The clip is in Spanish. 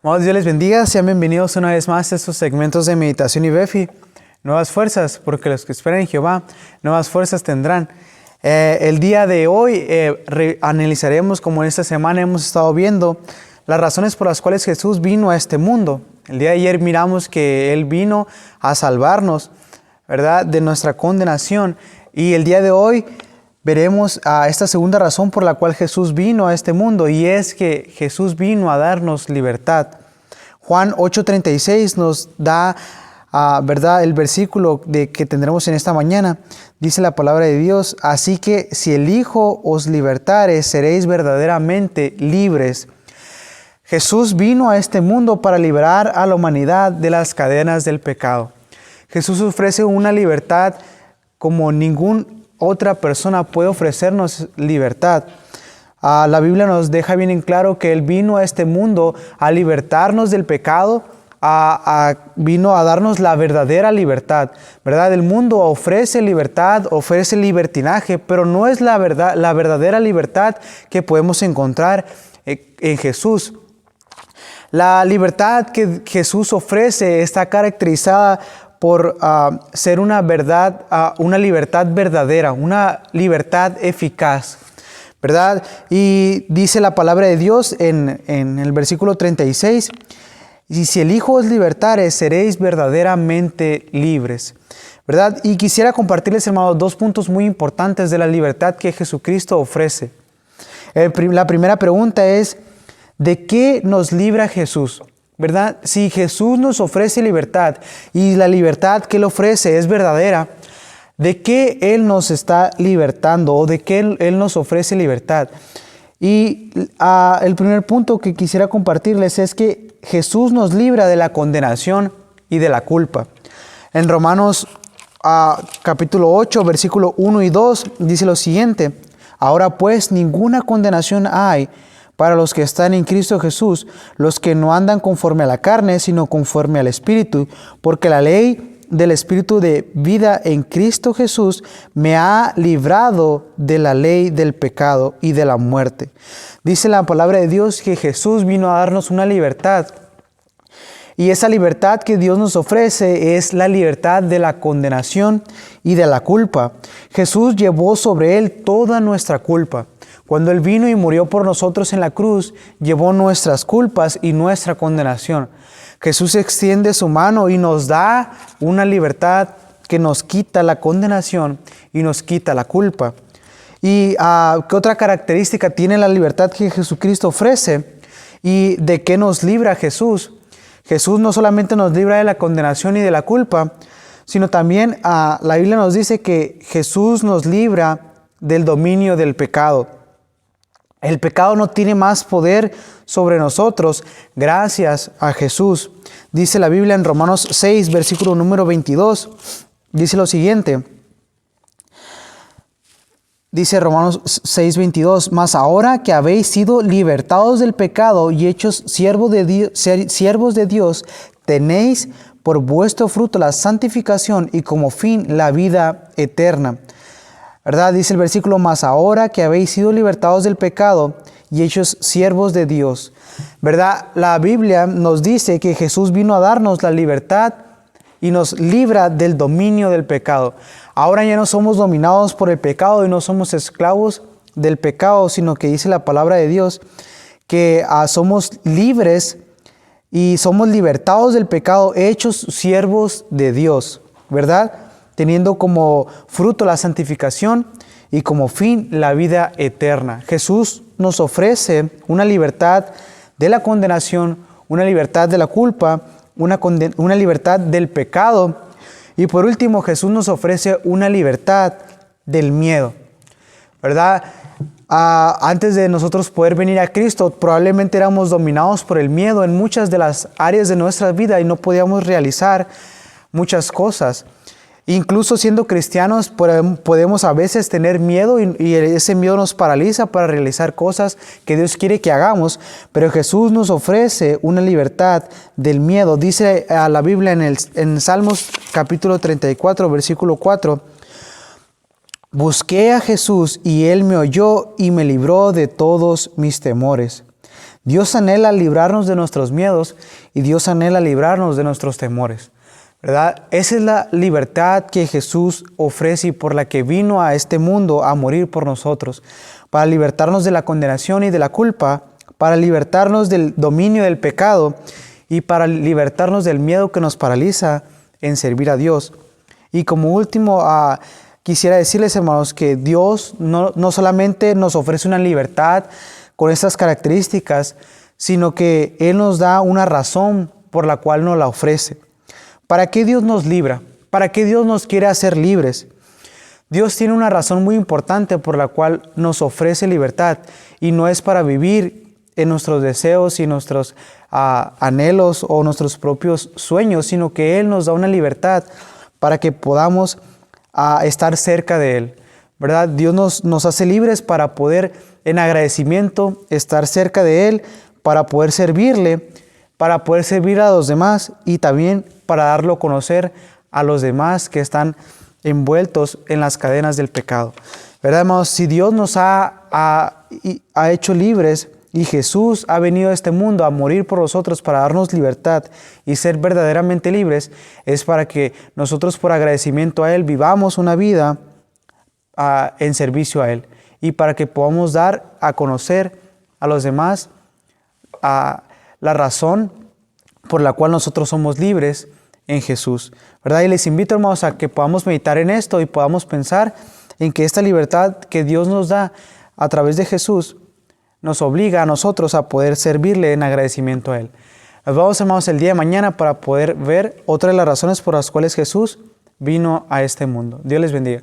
Amados, Dios les bendiga. Sean bienvenidos una vez más a estos segmentos de meditación y Befi. Nuevas fuerzas, porque los que esperan en Jehová, nuevas fuerzas tendrán. El día de hoy analizaremos, como en esta semana hemos estado viendo, las razones por las cuales Jesús vino a este mundo. El día de ayer miramos que Él vino a salvarnos, ¿verdad?, de nuestra condenación. Y el día de hoy veremos a esta segunda razón por la cual Jesús vino a este mundo, y es que Jesús vino a darnos libertad. Juan 8:36 nos da, ¿verdad?, el versículo que tendremos en esta mañana. Dice la palabra de Dios: así que si el Hijo os libertare, seréis verdaderamente libres. Jesús vino a este mundo para liberar a la humanidad de las cadenas del pecado. Jesús ofrece una libertad como ningún otra persona puede ofrecernos libertad. La Biblia nos deja bien en claro que Él vino a este mundo a libertarnos del pecado, vino a darnos la verdadera libertad, ¿verdad? El mundo ofrece libertad, ofrece libertinaje, pero no es la verdadera libertad que podemos encontrar en Jesús. La libertad que Jesús ofrece está caracterizada por ser una libertad verdadera, una libertad eficaz, ¿verdad? Y dice la palabra de Dios en el versículo 36, y si el Hijo os libertare, seréis verdaderamente libres, ¿verdad? Y quisiera compartirles, hermanos, dos puntos muy importantes de la libertad que Jesucristo ofrece. La primera pregunta es: ¿de qué nos libra Jesús? ¿Verdad? Si Jesús nos ofrece libertad y la libertad que Él ofrece es verdadera, ¿de qué Él nos está libertando o de qué Él nos ofrece libertad? Y el primer punto que quisiera compartirles es que Jesús nos libra de la condenación y de la culpa. En Romanos capítulo 8, versículo 1 y 2 dice lo siguiente: ahora pues ninguna condenación hay para los que están en Cristo Jesús, los que no andan conforme a la carne, sino conforme al Espíritu, porque la ley del Espíritu de vida en Cristo Jesús me ha librado de la ley del pecado y de la muerte. Dice la palabra de Dios que Jesús vino a darnos una libertad, y esa libertad que Dios nos ofrece es la libertad de la condenación y de la culpa. Jesús llevó sobre Él toda nuestra culpa. Cuando Él vino y murió por nosotros en la cruz, llevó nuestras culpas y nuestra condenación. Jesús extiende su mano y nos da una libertad que nos quita la condenación y nos quita la culpa. ¿Y qué otra característica tiene la libertad que Jesucristo ofrece? ¿Y de qué nos libra Jesús? Jesús no solamente nos libra de la condenación y de la culpa, sino también la Biblia nos dice que Jesús nos libra del dominio del pecado. El pecado no tiene más poder sobre nosotros gracias a Jesús. Dice la Biblia en Romanos 6, versículo número 22. Dice lo siguiente. Dice Romanos 6, 22. Mas ahora que habéis sido libertados del pecado y hechos siervos de Dios, tenéis por vuestro fruto la santificación y como fin la vida eterna. ¿Verdad? Dice el versículo: mas ahora que habéis sido libertados del pecado y hechos siervos de Dios. ¿Verdad? La Biblia nos dice que Jesús vino a darnos la libertad y nos libra del dominio del pecado. Ahora ya no somos dominados por el pecado y no somos esclavos del pecado, sino que dice la palabra de Dios que somos libres y somos libertados del pecado, hechos siervos de Dios, ¿verdad? Teniendo como fruto la santificación y como fin la vida eterna. Jesús nos ofrece una libertad de la condenación, una libertad de la culpa, una libertad del pecado, y por último Jesús nos ofrece una libertad del miedo, ¿verdad? Antes de nosotros poder venir a Cristo, probablemente éramos dominados por el miedo en muchas de las áreas de nuestra vida y no podíamos realizar muchas cosas. Incluso siendo cristianos podemos a veces tener miedo y ese miedo nos paraliza para realizar cosas que Dios quiere que hagamos, pero Jesús nos ofrece una libertad del miedo. Dice la Biblia en Salmos capítulo 34, versículo 4: busqué a Jesús y Él me oyó y me libró de todos mis temores. Dios anhela librarnos de nuestros miedos y Dios anhela librarnos de nuestros temores, ¿verdad? Esa es la libertad que Jesús ofrece y por la que vino a este mundo a morir por nosotros, para libertarnos de la condenación y de la culpa, para libertarnos del dominio del pecado y para libertarnos del miedo que nos paraliza en servir a Dios. Y como último, quisiera decirles, hermanos, que Dios no solamente nos ofrece una libertad con estas características, sino que Él nos da una razón por la cual nos la ofrece. ¿Para qué Dios nos libra? ¿Para qué Dios nos quiere hacer libres? Dios tiene una razón muy importante por la cual nos ofrece libertad y no es para vivir en nuestros deseos y nuestros anhelos o nuestros propios sueños, sino que Él nos da una libertad para que podamos estar cerca de Él, ¿verdad? Dios nos hace libres para poder, en agradecimiento, estar cerca de Él, para poder servirle, para poder servir a los demás y también para darlo a conocer a los demás que están envueltos en las cadenas del pecado. ¿Verdad, hermanos? Si Dios nos ha hecho libres y Jesús ha venido a este mundo a morir por nosotros para darnos libertad y ser verdaderamente libres, es para que nosotros por agradecimiento a Él vivamos una vida en servicio a Él y para que podamos dar a conocer a los demás la razón por la cual nosotros somos libres en Jesús, ¿verdad? Y les invito, hermanos, a que podamos meditar en esto y podamos pensar en que esta libertad que Dios nos da a través de Jesús nos obliga a nosotros a poder servirle en agradecimiento a Él. Nos vemos, hermanos, el día de mañana para poder ver otra de las razones por las cuales Jesús vino a este mundo. Dios les bendiga.